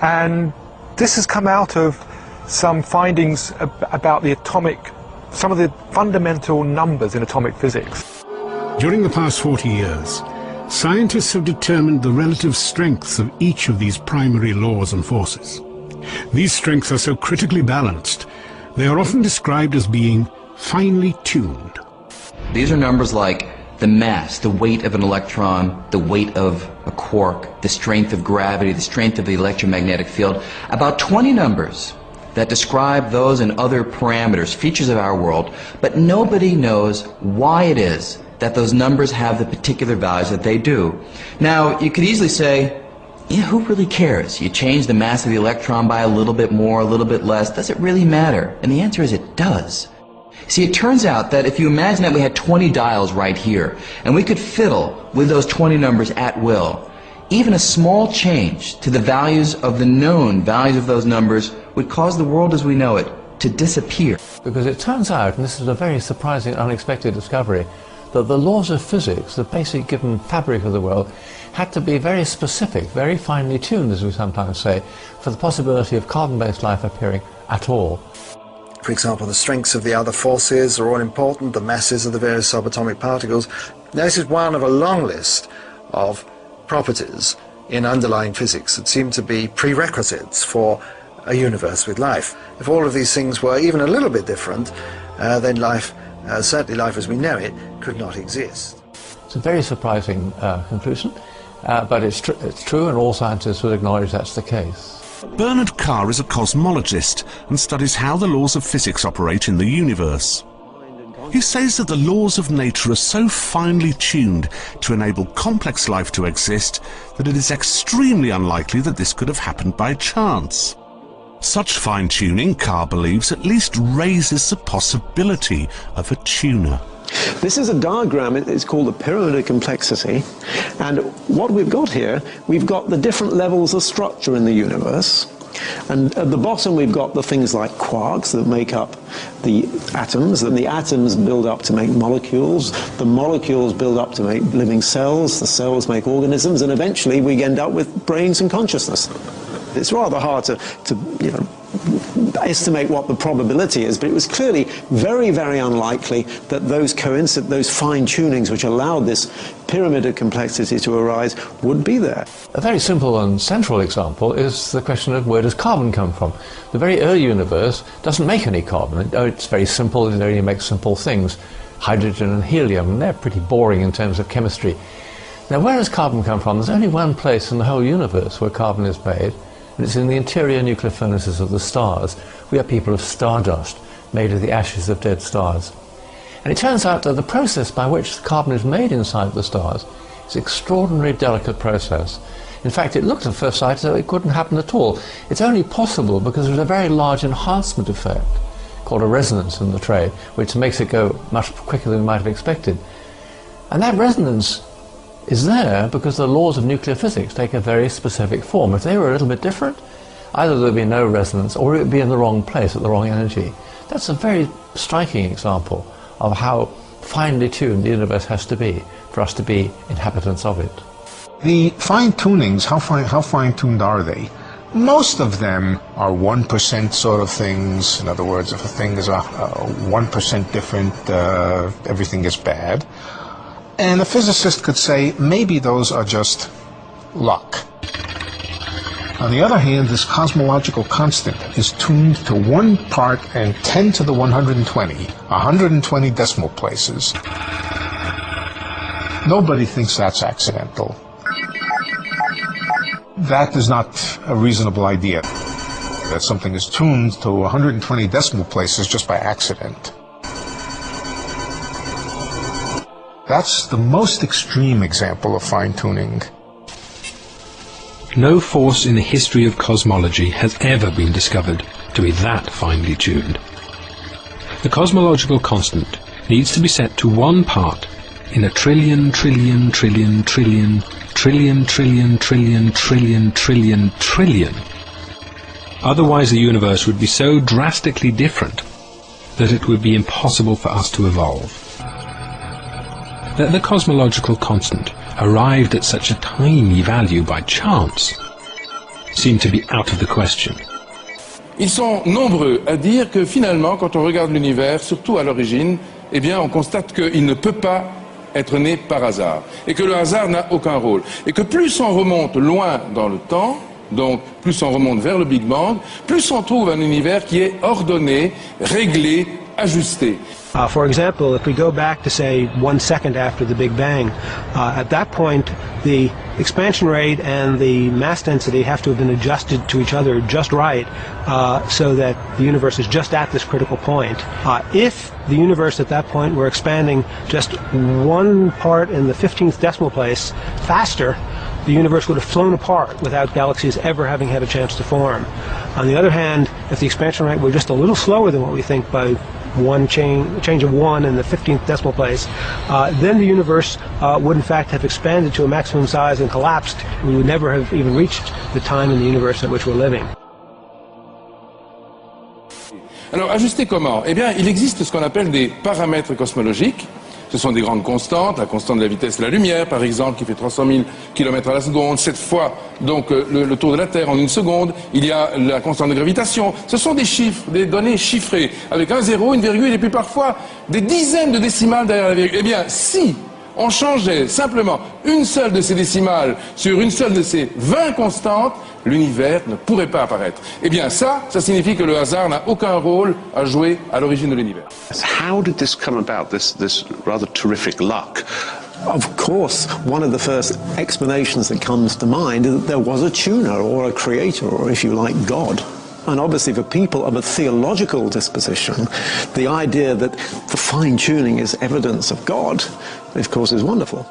And this has come out of some findings about some of the fundamental numbers in atomic physics. During the past 40 years, scientists have determined the relative strengths of each of these primary laws and forces. These strengths are so critically balanced, they are often described as being finely tuned. These are numbers like the mass, the weight of an electron, the weight of a quark, the strength of gravity, the strength of the electromagnetic field. About 20 numbers that describe those and other parameters, features of our world, but nobody knows why it is that those numbers have the particular values that they do. Now, you could easily say, yeah, who really cares? You change the mass of the electron by a little bit more, a little bit less. Does it really matter? And the answer is it does. See, it turns out that if you imagine that we had 20 dials right here, and we could fiddle with those 20 numbers at will, even a small change to the values of the known values of those numbers would cause the world as we know it to disappear. Because it turns out, and this is a very surprising, unexpected discovery, that the laws of physics, the basic given fabric of the world, had to be very specific, very finely tuned, as we sometimes say, for the possibility of carbon-based life appearing at all. For example, the strengths of the other forces are all important, the masses of the various subatomic particles. Now, this is one of a long list of properties in underlying physics that seem to be prerequisites for a universe with life. If all of these things were even a little bit different, then life, certainly life as we know it, could not exist. It's a very surprising conclusion, but it's true, and all scientists will acknowledge that's the case. Bernard Carr is a cosmologist and studies how the laws of physics operate in the universe. He says that the laws of nature are so finely tuned to enable complex life to exist that it is extremely unlikely that this could have happened by chance. Such fine-tuning, Carr believes, at least raises the possibility of a tuner. This is a diagram, it's called the pyramid of complexity, and what we've got here, we've got the different levels of structure in the universe, and at the bottom we've got the things like quarks that make up the atoms, and the atoms build up to make molecules, the molecules build up to make living cells, the cells make organisms, and eventually we end up with brains and consciousness. It's rather hard to estimate what the probability is, but it was clearly very, very unlikely that those fine-tunings which allowed this pyramid of complexity to arise would be there. A very simple and central example is the question of where does carbon come from? The very early universe doesn't make any carbon. It's very simple, it only makes simple things. Hydrogen and helium, and they're pretty boring in terms of chemistry. Now, where does carbon come from? There's only one place in the whole universe where carbon is made, and it's in the interior nuclear furnaces of the stars. We are people of stardust, made of the ashes of dead stars. And it turns out that the process by which carbon is made inside the stars is an extraordinarily delicate process. In fact, it looked at first sight as though it couldn't happen at all. It's only possible because there's a very large enhancement effect, called a resonance in the trade, which makes it go much quicker than we might have expected. And that resonance is there because the laws of nuclear physics take a very specific form. If they were a little bit different, either there would be no resonance or it would be in the wrong place at the wrong energy. That's a very striking example of how finely tuned the universe has to be for us to be inhabitants of it. The fine-tunings, how fine-tuned are they? Most of them are 1% sort of things. In other words, if a thing is 1% different, everything is bad. And a physicist could say, maybe those are just luck. On the other hand, this cosmological constant is tuned to 1 part and 10 to the 120, 120 decimal places. Nobody thinks that's accidental. That is not a reasonable idea, that something is tuned to 120 decimal places just by accident. That's the most extreme example of fine-tuning. No force in the history of cosmology has ever been discovered to be that finely tuned. The cosmological constant needs to be set to 1 part in a trillion, trillion, trillion, trillion, trillion, trillion, trillion, trillion, trillion, trillion. Otherwise the universe would be so drastically different that it would be impossible for us to evolve. That the cosmological constant arrived at such a tiny value by chance seem to be out of the question. Ils sont nombreux à dire que finalement, quand on regarde l'univers, surtout à l'origine, eh bien, on constate qu'il ne peut pas être né par hasard, et que le hasard n'a aucun rôle, et que plus on remonte loin dans le temps, donc plus on remonte vers le Big Bang, plus on trouve un univers qui est ordonné, réglé, ajusté. For example, if we go back to say 1 second after the Big Bang, at that point the expansion rate and the mass density have to have been adjusted to each other just right, so that the universe is just at this critical point. If the universe at that point were expanding just 1 part in the 15th decimal place faster, the universe would have flown apart without galaxies ever having had a chance to form. On the other hand, if the expansion rate were just a little slower than what we think by change of 1 in the 15th decimal place, then the universe would in fact have expanded to a maximum size and collapsed. We would never have even reached the time in the universe at which we're living. Alors, ajuster comment? Eh bien, il existe ce qu'on appelle des paramètres cosmologiques. Ce sont des grandes constantes, la constante de la vitesse de la lumière, par exemple, qui fait 300 000 km à la seconde, 7 fois donc le tour de la Terre en 1 seconde. Il y a la constante de gravitation. Ce sont des chiffres, des données chiffrées, avec un zéro, une virgule, et puis parfois des dizaines de décimales derrière la virgule. Eh bien, si on changeait simplement une seule de ces décimales sur une seule de ces 20 constantes, l'univers ne pourrait pas apparaître. Eh bien ça signifie que le hasard n'a aucun rôle à jouer à l'origine de l'univers. How did this come about, this rather terrific luck? Of course, one of the first explanations that comes to mind is that there was a tuner or a creator, or if you like, God. And obviously for people of a theological disposition, the idea that the fine-tuning is evidence of God, of course, is wonderful.